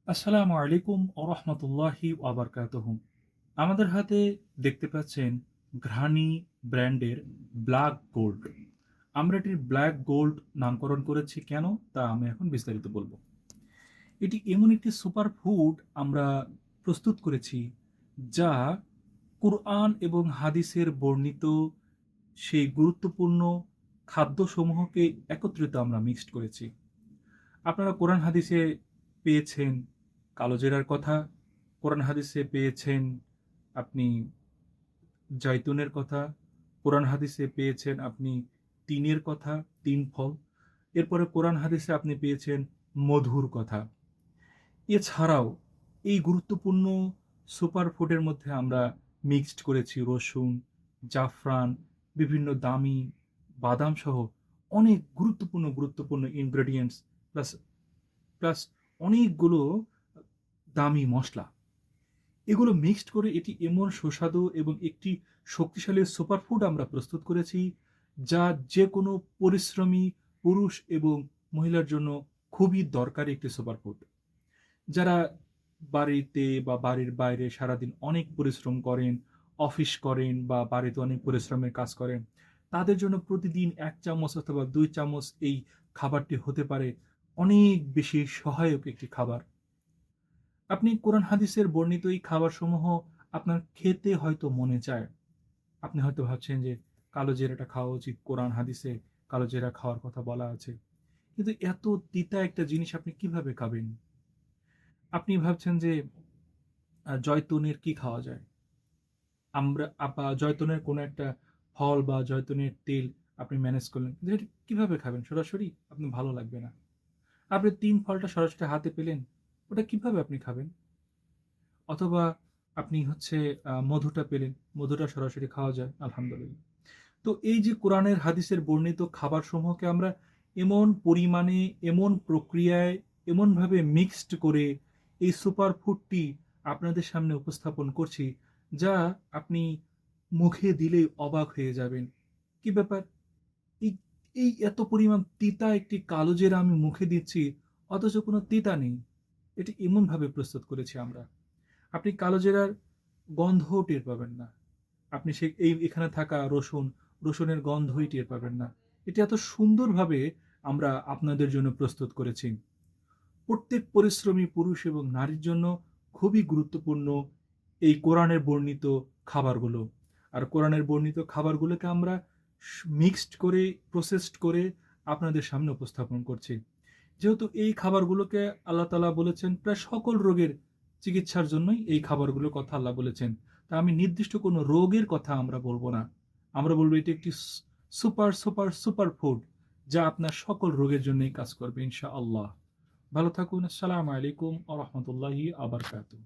আসসালামু আলাইকুম ওরহমতুল্লাহি ওয়াবারকাতুহু। আমাদের হাতে দেখতে পাচ্ছেন ঘ্রাণী ব্র্যান্ডের ব্ল্যাক গোল্ড। আমরা এটির ব্ল্যাক গোল্ড নামকরণ করেছি কেন, তা আমি এখন বিস্তারিত বলবো। এটি এমন একটি সুপার ফুড আমরা প্রস্তুত করেছি যা কুরআন এবং হাদিসের বর্ণিত সেই গুরুত্বপূর্ণ খাদ্যসমূহকে একত্রিত আমরা মিক্সড করেছি। আপনারা কোরআন হাদিসে পেয়েছেন কালোজিরার কথা, কোরআন হাদিসে পেয়েছেন আপনি জয়তুনের কথা, কোরআন হাদিসে পেয়েছেন আপনি তিনের কথা, তিন ফল। এরপরে কোরআন হাদিসে আপনি পেয়েছেন মধুর কথা। এছাড়াও এই গুরুত্বপূর্ণ সুপার ফুডের মধ্যে আমরা মিক্সড করেছি রসুন, জাফরান, বিভিন্ন দামি বাদাম সহ অনেক গুরুত্বপূর্ণ ইনগ্রেডিয়েন্টস, প্লাস প্লাস অনেকগুলো দামি মসলা। এগুলো মিক্সড করে এটি এমন সুস্বাদু এবং একটি শক্তিশালী সুপারফুড আমরা প্রস্তুত করেছি যা যে কোনো পরিশ্রমী পুরুষ এবং মহিলার জন্য খুবই দরকারি একটি সুপারফুড। যারা বাড়িতে বা বাড়ির বাইরে সারাদিন অনেক পরিশ্রম করেন, অফিস করেন বা বাড়িতে অনেক পরিশ্রমের কাজ করেন, তাদের জন্য প্রতিদিন ১ চামচ অথবা ২ চামচ এই খাবারটি হতে পারে অনেক বেশি সহায়ক একটি খাবার। আপনি কোরআন হাদিসের বর্ণিত এই খাবারসমূহ আপনার খেতে হয়তো মনে চায়। আপনি হয়তো ভাবছেন যে কালো জিরাটা খাওয়া উচিত, কোরআন হাদিসে কালো জিরা খাওয়ার কথা বলা আছে। কিন্তু এত তিতা একটা জিনিস আপনি কিভাবে খাবেন? আপনি ভাবছেন যে জয়তুনের কি খাওয়া যায়? জয়তুনের কোনো একটা ফল বা জয়তুনের তেল আপনি ম্যানেজ করলেন। কিন্তু এটা কিভাবে খাবেন? সরাসরি? আপনার ভালো লাগবে না। আপনি ৩ ফলটা সরাসরি হাতে পেলেন, ওটা কিভাবে আপনি খাবেন? অথবা আপনি হচ্ছে মধুটা পেলেন, মধুটা সরাসরি খাওয়া যায়, আলহামদুলিল্লাহ। তো এই যে কোরআনের হাদিসের বর্ণিত খাবারসমূহকে আমরা এমন পরিমাণে, এমন প্রক্রিয়ায়, এমনভাবে মিক্সড করে এই সুপার ফুডটি আপনাদের সামনে উপস্থাপন করছি, যা আপনি মুখে দিলেই অবাক হয়ে যাবেন। কি ব্যাপার? এই এই এত পরিমাণ তিতা একটি কালোজিরা আমি মুখে দিচ্ছি, অথচ কোনো তিতা নেই। এটি এমনভাবে প্রস্তুত করেছি আমরা। আপনি কালোজিরার গন্ধও টের পাবেন না। আপনি এখানে থাকা রসুনের গন্ধই টের পাবেন না। এটি এত সুন্দরভাবে আমরা আপনাদের জন্য প্রস্তুত করেছি। প্রত্যেক পরিশ্রমী পুরুষ এবং নারীর জন্য খুবই গুরুত্বপূর্ণ এই কোরআনের বর্ণিত খাবারগুলো। আর কোরআনের বর্ণিত খাবারগুলোকে আমরা মিক্সড করে, প্রসেসড করে আপনাদের সামনে উপস্থাপন করছি। যেহেতু এই খাবারগুলোকে আল্লাহ তাআলা বলেছেন প্রায় সকল রোগের চিকিৎসার জন্যই এই খাবারগুলোর কথা আল্লাহ বলেছেন। তা আমি নির্দিষ্ট কোনো রোগের কথা আমরা বলব না। আমরা বলব এটি একটি সুপার ফুড যা আপনার সকল রোগের জন্যই কাজ করবে ইনশাআল্লাহ। ভালো থাকুন। আসসালামু আলাইকুম ওয়া রাহমাতুল্লাহি ওয়া বারাকাতুহু।